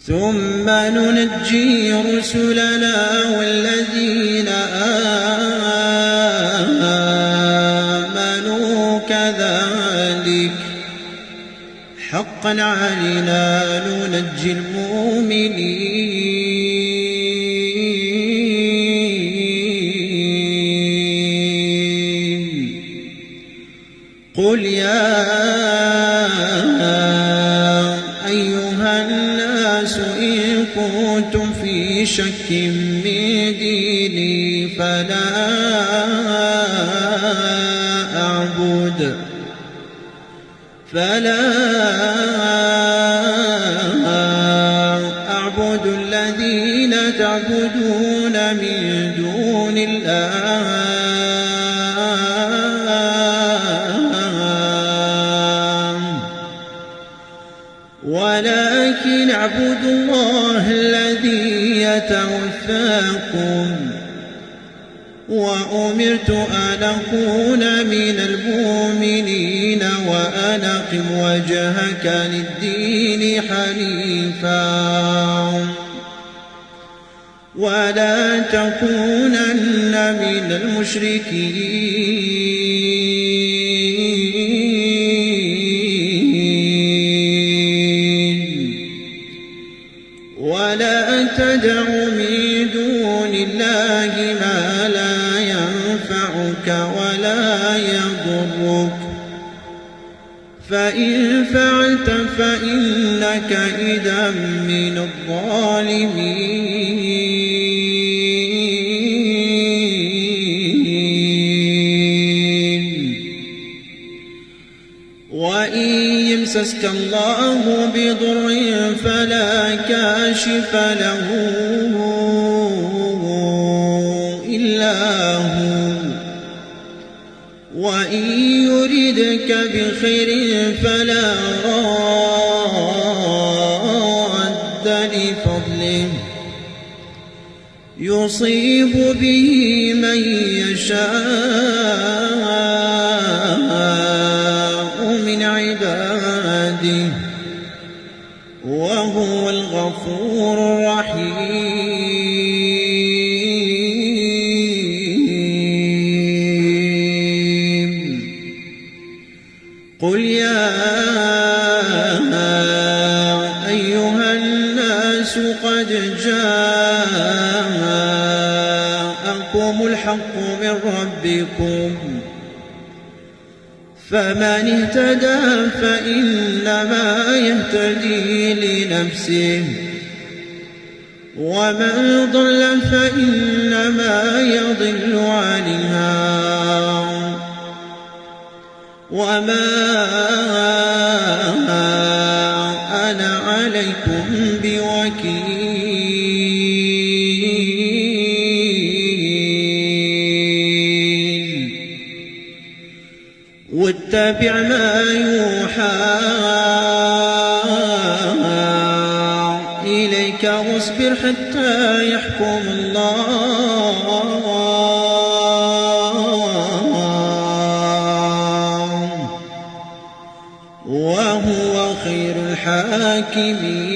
ثم ننجي رسلنا والذين آمنوا كذلك حقا علينا ننجي المؤمنين. قل يا أيها الناس إن كنتم في شك من ديني فلا أعبد الذين تعبدون من دون الله ولكن اعبدوا الله الذي يتوفاكم وأمرت أن أكون من المؤمنين وأن أقم وجهك للدين حنيفا ولا تكونن من المشركين ولا تدع من دون الله ما لا ينفعك ولا يضرك فإن فعلت فإنك إذا من الظالمين. وإن يمسسك الله بضر فلا كاشف له إلا هو وإن يردك بخير فلا راد لفضله يصيب به من يشاء من عباده وهو الغفور الرحيم. قل يا أيها الناس قد جاءكم الحق من ربكم فمن اهتدى فإنما يهتدي لنفسه ومن ضل فإنما يضل عليها وما أنا عليكم بوكيل. واتبع ما يوحى إليك واصبر حتى يحكم الله وهو خير الحاكمين.